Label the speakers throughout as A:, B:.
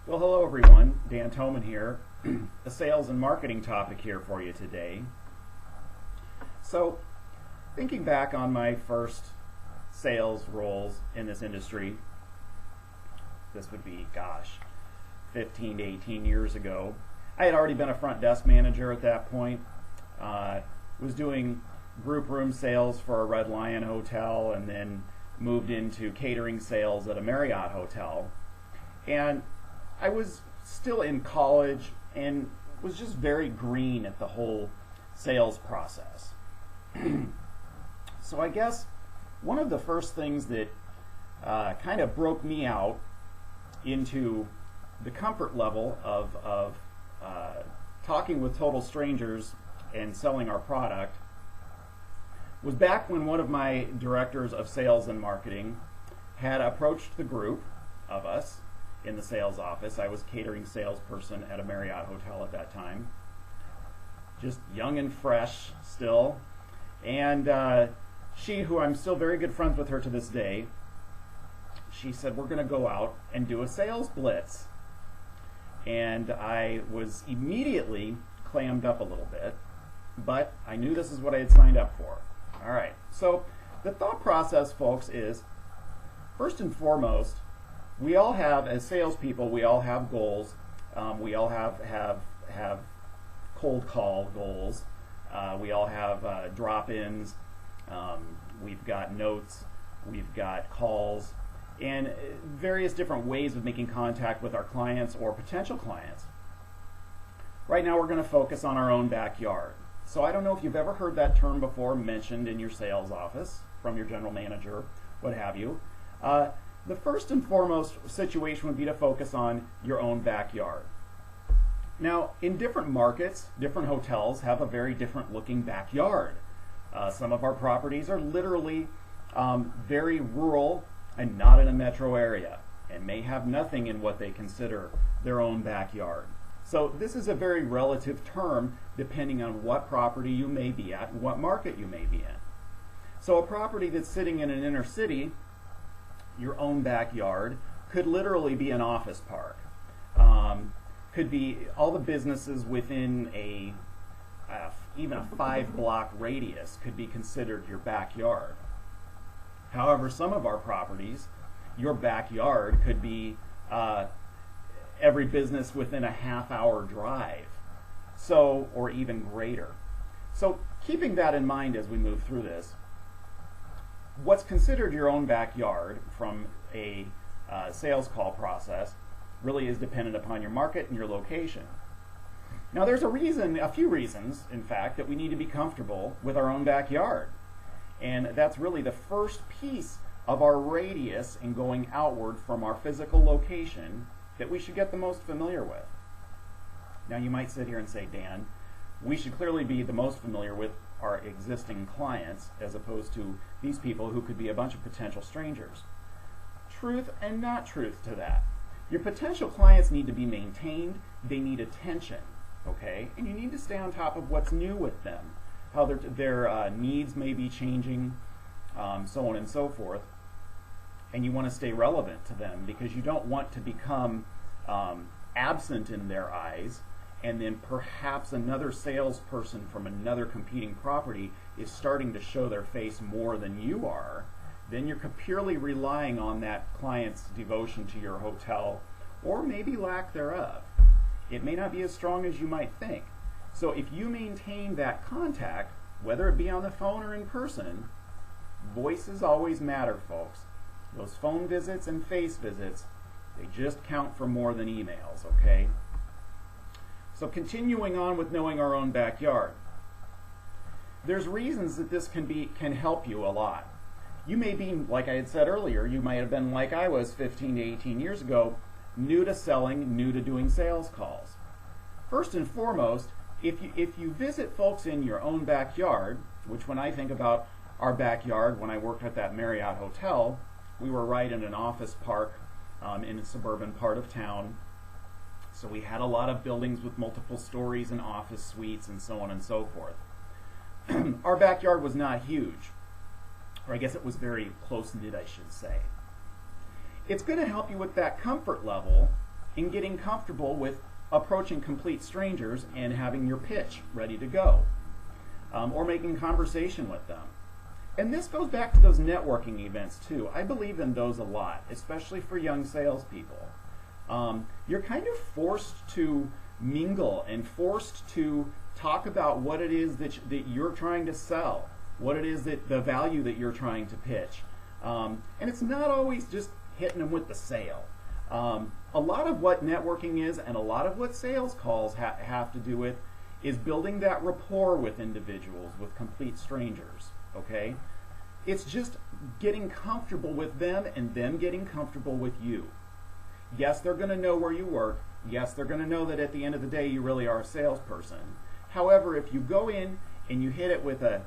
A: Well, hello everyone. Dan Toman here. A sales and marketing topic here for you today. So, thinking back on my first sales roles in this industry, this would be, 15 to 18 years ago. I had already been a front desk manager at that point. Was doing group room sales for a Red Lion hotel and then moved into catering sales at a Marriott hotel. And I was still in college and was just very green at the whole sales process. So I guess one of the first things that kind of broke me out into the comfort level of talking with total strangers and selling our product was back when one of my directors of sales and marketing had approached the group of us in the sales office. I was catering salesperson at a Marriott hotel at that time, just young and fresh still. And she, who I'm still very good friends with her to this day, she said, we're going to go out and do a sales blitz. And I was immediately clammed up a little bit, but I knew this is what I had signed up for. All right, so the thought process, folks, is first and foremost, we all have, as salespeople, we all have goals. We all have cold call goals. We all have drop-ins. We've got notes. We've got calls, and various different ways of making contact with our clients or potential clients. Right now, we're going to focus on our own backyard. So I don't know if you've ever heard that term before mentioned in your sales office from your general manager, what have you. The first and foremost situation would be to focus on your own backyard. Now, in different markets, different hotels have a very different looking backyard. Some of our properties are literally very rural and not in a metro area and may have nothing in what they consider their own backyard. So this is a very relative term depending on what property you may be at and what market you may be in. So a property that's sitting in an inner city, your own backyard, could literally be an office park. Could be all the businesses within even a 5-block radius could be considered your backyard. However, some of our properties, your backyard could be every business within a half-hour drive, so, or even greater. So keeping that in mind as we move through this, what's considered your own backyard from a sales call process really is dependent upon your market and your location. Now there's a few reasons, in fact, that we need to be comfortable with our own backyard. And that's really the first piece of our radius in going outward from our physical location that we should get the most familiar with. Now you might sit here and say, Dan, we should clearly be the most familiar with our existing clients as opposed to these people who could be a bunch of potential strangers. Truth and not truth to that. Your potential clients need to be maintained. They need attention, okay? And you need to stay on top of what's new with them, how their needs may be changing, so on and so forth. And you want to stay relevant to them because you don't want to become absent in their eyes, and then perhaps another salesperson from another competing property is starting to show their face more than you are. Then you're purely relying on that client's devotion to your hotel, or maybe lack thereof. It may not be as strong as you might think. So if you maintain that contact, whether it be on the phone or in person, voices always matter, folks. Those phone visits and face visits, they just count for more than emails, okay? So continuing on with knowing our own backyard, there's reasons that this can help you a lot. You may be, like I had said earlier, you might have been like I was 15 to 18 years ago, new to selling, new to doing sales calls. First and foremost, if you visit folks in your own backyard, which when I think about our backyard, when I worked at that Marriott hotel, we were right in an office park in a suburban part of town. So we had a lot of buildings with multiple stories and office suites and so on and so forth. Our backyard was not huge, or I guess it was very close-knit, I should say. It's going to help you with that comfort level in getting comfortable with approaching complete strangers and having your pitch ready to go, or making conversation with them. And this goes back to those networking events too. I believe in those a lot, especially for young salespeople. You're kind of forced to mingle and forced to talk about what it is that you're trying to sell, what it is that the value that you're trying to pitch. And it's not always just hitting them with the sale. A lot of what networking is and a lot of what sales calls have to do with is building that rapport with individuals, with complete strangers, okay? It's just getting comfortable with them and them getting comfortable with you. Yes, they're going to know where you work. Yes, they're going to know that at the end of the day you really are a salesperson. However, if you go in and you hit it with a,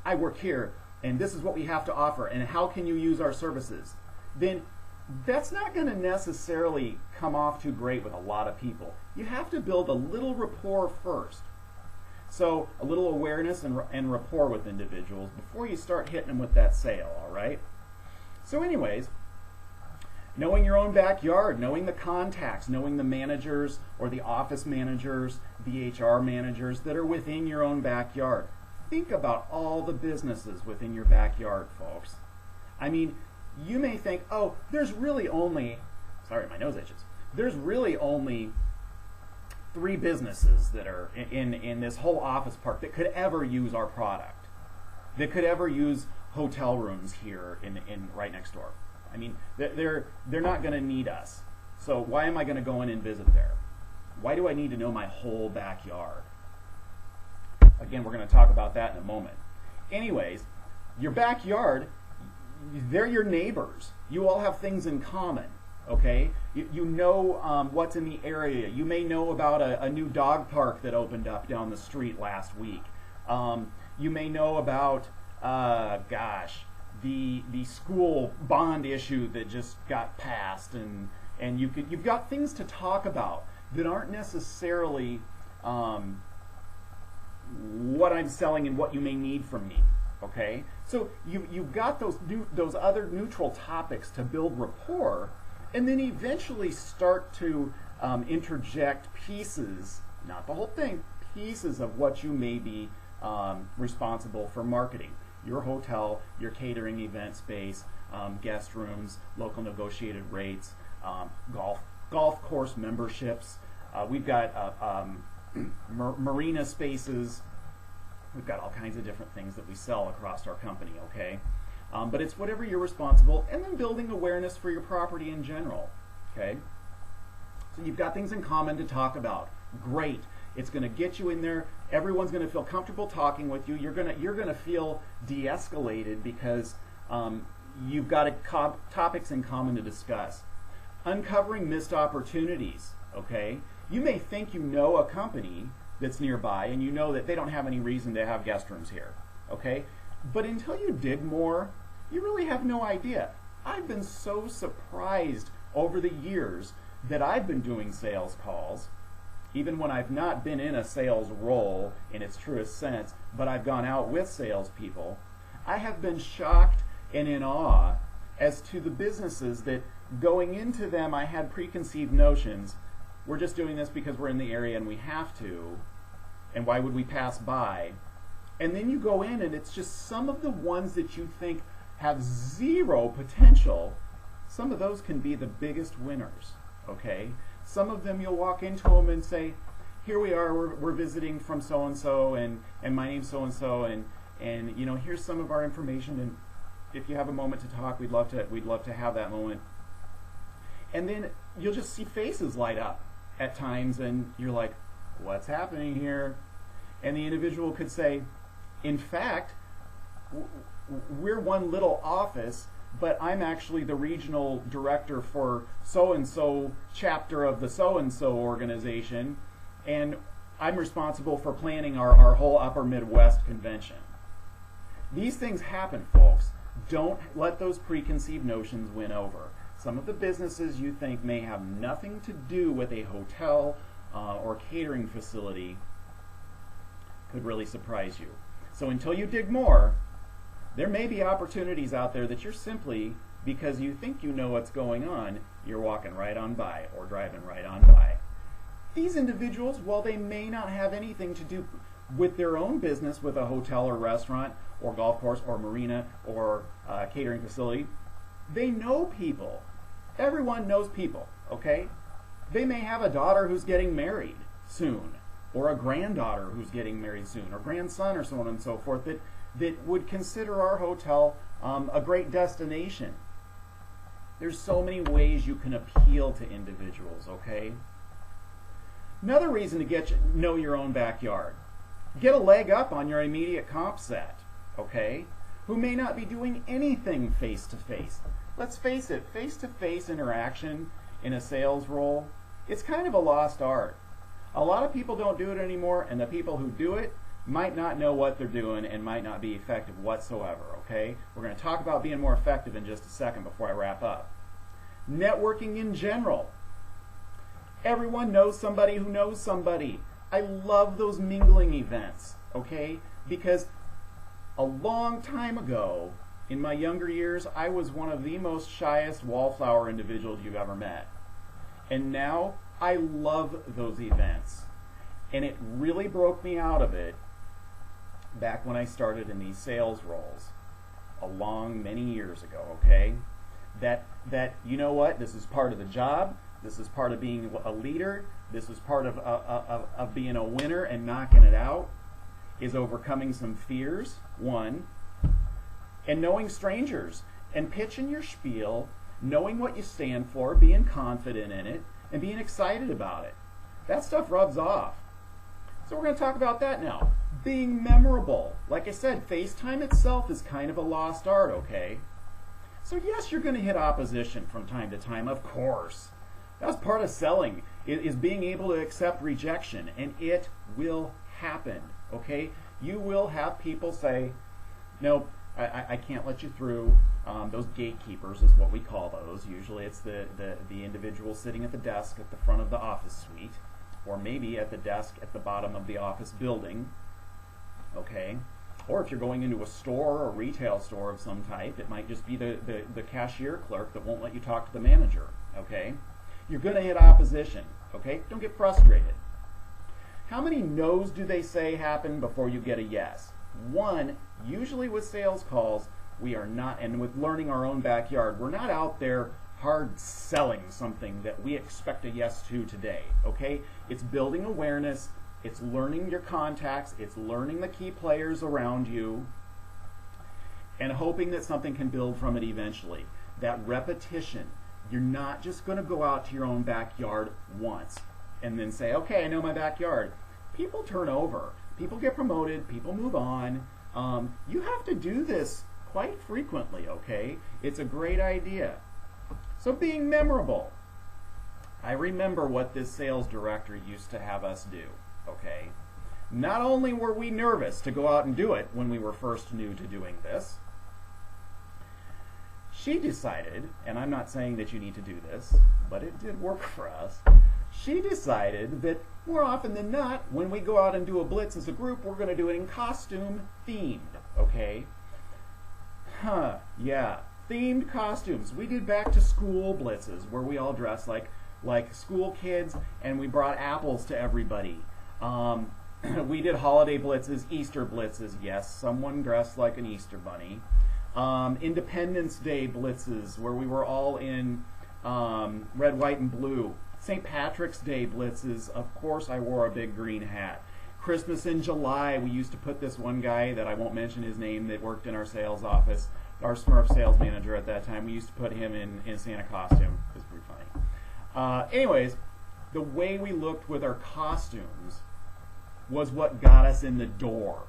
A: I work here and this is what we have to offer and how can you use our services, then that's not going to necessarily come off too great with a lot of people. You have to build a little rapport first. So a little awareness and rapport with individuals before you start hitting them with that sale, all right? So anyways, knowing your own backyard, knowing the contacts, knowing the managers or the office managers, the HR managers that are within your own backyard. Think about all the businesses within your backyard, folks. I mean, you may think, oh, there's really only, sorry, my nose itches. There's really only 3 businesses that are in this whole office park that could ever use our product, that could ever use hotel rooms here in right next door. I mean, they're not going to need us. So why am I going to go in and visit there? Why do I need to know my whole backyard? Again, we're going to talk about that in a moment. Anyways, your backyard, they're your neighbors. You all have things in common, okay? You know what's in the area. You may know about a new dog park that opened up down the street last week. You may know about, the school bond issue that just got passed, and you've got things to talk about that aren't necessarily what I'm selling and what you may need from me. Okay, so you've got those other neutral topics to build rapport, and then eventually start to interject pieces, not the whole thing, pieces of what you may be responsible for marketing. Your hotel, your catering event space, guest rooms, local negotiated rates, golf course memberships. We've got marina spaces. We've got all kinds of different things that we sell across our company, okay? But it's whatever you're responsible, and then building awareness for your property in general, okay? So you've got things in common to talk about. Great. It's going to get you in there. Everyone's going to feel comfortable talking with you. You're going to feel de-escalated because you've got topics in common to discuss. Uncovering missed opportunities, okay? You may think you know a company that's nearby and you know that they don't have any reason to have guest rooms here, okay? But until you dig more, you really have no idea. I've been so surprised over the years that I've been doing sales calls, even when I've not been in a sales role in its truest sense, but I've gone out with salespeople. I have been shocked and in awe as to the businesses that going into them I had preconceived notions. We're just doing this because we're in the area and we have to, and why would we pass by? And then you go in and it's just some of the ones that you think have zero potential, some of those can be the biggest winners, okay? Some of them you'll walk into them and say, here we are, we're visiting from so-and-so, and my name's so-and-so, and you know, here's some of our information, and if you have a moment to talk, we'd love to have that moment. And then you'll just see faces light up at times, and you're like, what's happening here? And the individual could say, in fact, we're one little office, but I'm actually the regional director for so-and-so chapter of the so-and-so organization, and I'm responsible for planning our whole upper Midwest convention. These things happen, folks. Don't let those preconceived notions win over. Some of the businesses you think may have nothing to do with a hotel or catering facility could really surprise you. So until you dig more, there may be opportunities out there that you're simply, because you think you know what's going on, you're walking right on by or driving right on by. These individuals, while they may not have anything to do with their own business with a hotel or restaurant or golf course or marina or catering facility, they know people. Everyone knows people, okay? They may have a daughter who's getting married soon, or a granddaughter who's getting married soon, or grandson, or so on and so forth, that would consider our hotel a great destination. There's so many ways you can appeal to individuals, okay? Another reason to know your own backyard. Get a leg up on your immediate comp set, okay? Who may not be doing anything face-to-face. Let's face it, face-to-face interaction in a sales role, it's kind of a lost art. A lot of people don't do it anymore, and the people who do it might not know what they're doing and might not be effective whatsoever, okay? We're going to talk about being more effective in just a second before I wrap up. Networking in general. Everyone knows somebody who knows somebody. I love those mingling events, okay? Because a long time ago, in my younger years, I was one of the most shyest wallflower individuals you've ever met. And now I love those events. And it really broke me out of it back when I started in these sales roles many years ago, okay? That you know what, this is part of the job, this is part of being a leader, this is part of being a winner and knocking it out, is overcoming some fears, one, and knowing strangers and pitching your spiel, knowing what you stand for, being confident in it, and being excited about it. That stuff rubs off. So we're going to talk about that now. Being memorable. Like I said, FaceTime itself is kind of a lost art, okay? So yes, you're going to hit opposition from time to time, of course. That's part of selling, is being able to accept rejection, and it will happen, okay? You will have people say, no, I can't let you through. Those gatekeepers is what we call those. Usually it's the individual sitting at the desk at the front of the office suite, or maybe at the desk at the bottom of the office building, okay? Or if you're going into a store or a retail store of some type, it might just be the cashier clerk that won't let you talk to the manager, okay? You're going to hit opposition, okay? Don't get frustrated. How many no's do they say happen before you get a yes? One, usually with sales calls, we are not, and with learning our own backyard, we're not out there hard selling something that we expect a yes to today, okay? It's building awareness, it's learning your contacts, it's learning the key players around you, and hoping that something can build from it eventually. That repetition. You're not just going to go out to your own backyard once and then say, okay, I know my backyard. People turn over. People get promoted. People move on. You have to do this quite frequently, okay? It's a great idea. So being memorable. I remember what this sales director used to have us do, okay? Not only were we nervous to go out and do it when we were first new to doing this, she decided, and I'm not saying that you need to do this, but it did work for us. She decided that more often than not, when we go out and do a blitz as a group, we're going to do it in costume themed, okay? Yeah, themed costumes. We did back to school blitzes where we all dressed like school kids and we brought apples to everybody. We did holiday blitzes, Easter blitzes, yes, someone dressed like an Easter bunny. Independence Day blitzes where we were all in red, white, and blue. St. Patrick's Day blitzes, of course I wore a big green hat. Christmas in July, we used to put this one guy that I won't mention his name that worked in our sales office, our Smurf sales manager at that time, we used to put him in Santa costume. It was pretty funny. Anyways, the way we looked with our costumes was what got us in the door.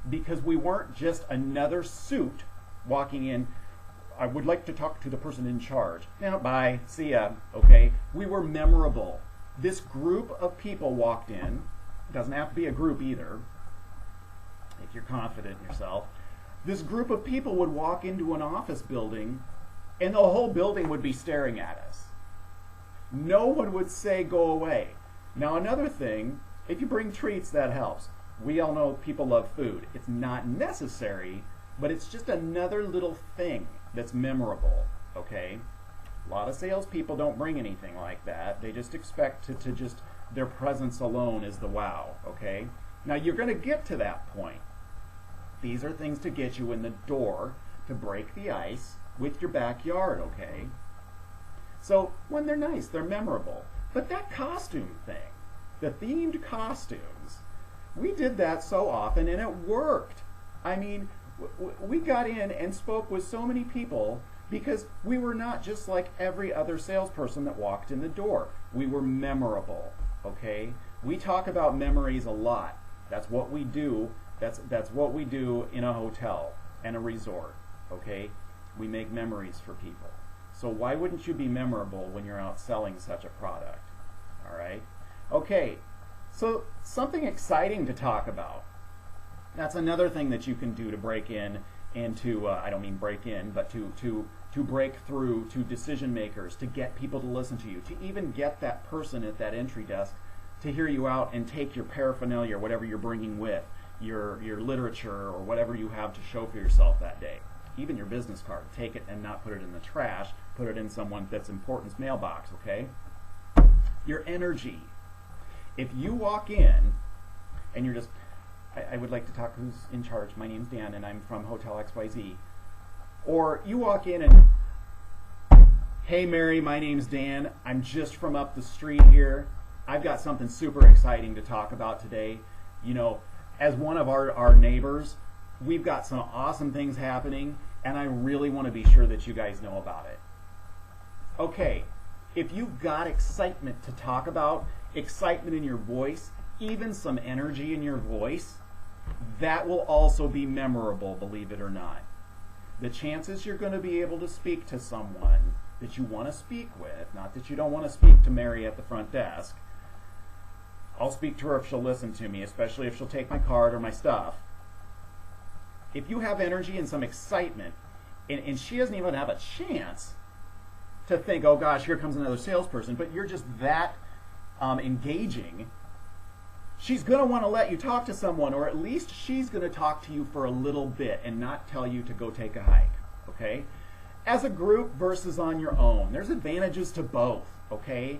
A: Because we weren't just another suit walking in, I would like to talk to the person in charge. Now, bye, see ya, okay? We were memorable. This group of people walked in. It doesn't have to be a group either, if you're confident in yourself. This group of people would walk into an office building, and the whole building would be staring at us. No one would say, go away. Now, another thing, if you bring treats, that helps. We all know people love food. It's not necessary, but it's just another little thing that's memorable, okay? A lot of salespeople don't bring anything like that. They just expect to just, their presence alone is the wow, okay? Now you're going to get to that point. These are things to get you in the door, to break the ice with your backyard, okay? So when they're nice, they're memorable. But that costume thing, the themed costumes, we did that so often and it worked. I mean, we got in and spoke with so many people because we were not just like every other salesperson that walked in the door. We were memorable, okay? We talk about memories a lot. That's what we do. That's what we do in a hotel and a resort, okay? We make memories for people. So why wouldn't you be memorable when you're out selling such a product? All right? Okay, so something exciting to talk about. That's another thing that you can do to break into, I don't mean break in, but to break through to decision makers, to get people to listen to you, to even get that person at that entry desk to hear you out and take your paraphernalia, whatever you're bringing with, your literature or whatever you have to show for yourself that day. Even your business card, take it and not put it in the trash, put it in someone that's important's mailbox, okay? Your energy. If you walk in and you're just, I would like to talk, who's in charge? My name's Dan and I'm from Hotel XYZ. Or you walk in and, hey Mary, my name's Dan. I'm just from up the street here. I've got something super exciting to talk about today. You know, as one of our neighbors, we've got some awesome things happening and I really want to be sure that you guys know about it. Okay, if you've got excitement to talk about, excitement in your voice, even some energy in your voice, that will also be memorable, believe it or not. The chances you're going to be able to speak to someone that you want to speak with, not that you don't want to speak to Mary at the front desk. I'll speak to her if she'll listen to me, especially if she'll take my card or my stuff. If you have energy and some excitement, and she doesn't even have a chance to think, oh gosh, here comes another salesperson, but you're just that engaging, she's going to want to let you talk to someone, or at least she's going to talk to you for a little bit and not tell you to go take a hike, okay? As a group versus on your own, there's advantages to both, okay?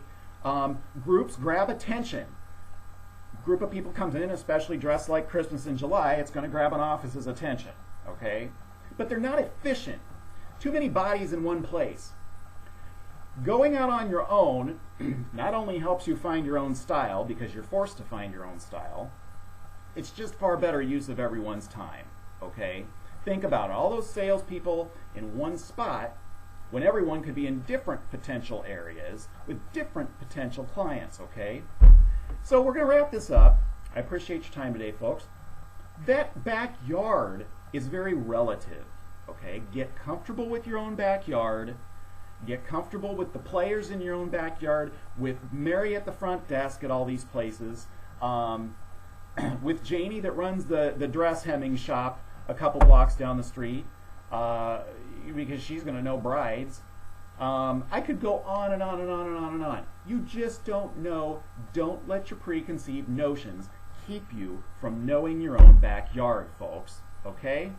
A: Groups grab attention. Group of people comes in, especially dressed like Christmas in July, it's going to grab an office's attention, okay? But they're not efficient. Too many bodies in one place. Going out on your own not only helps you find your own style, because you're forced to find your own style, it's just far better use of everyone's time, okay? Think about it. All those salespeople in one spot when everyone could be in different potential areas with different potential clients, okay? So we're going to wrap this up. I appreciate your time today, folks. That backyard is very relative, okay? Get comfortable with your own backyard. Get comfortable with the players in your own backyard, with Mary at the front desk at all these places, with Janie that runs the dress hemming shop a couple blocks down the street, because she's going to know brides. I could go on and on and on and on and on. You just don't know. Don't let your preconceived notions keep you from knowing your own backyard, folks. Okay?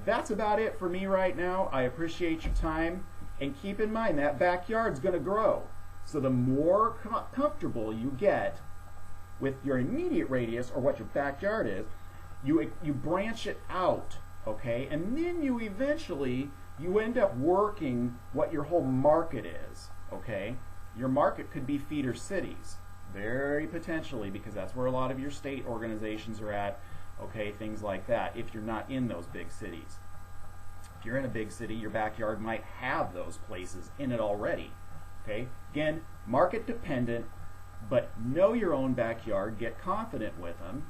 A: That's about it for me right now. I appreciate your time. And keep in mind that backyard's going to grow. So the more comfortable you get with your immediate radius, or what your backyard is, you branch it out, okay? And then you eventually, you end up working what your whole market is, okay? Your market could be feeder cities, very potentially, because that's where a lot of your state organizations are at, okay, things like that, if you're not in those big cities. If you're in a big city, your backyard might have those places in it already, okay? Again, market dependent, but know your own backyard, get confident with them,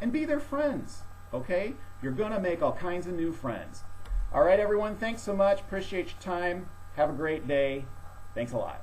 A: and be their friends, okay? You're going to make all kinds of new friends. All right, everyone, thanks so much. Appreciate your time. Have a great day. Thanks a lot.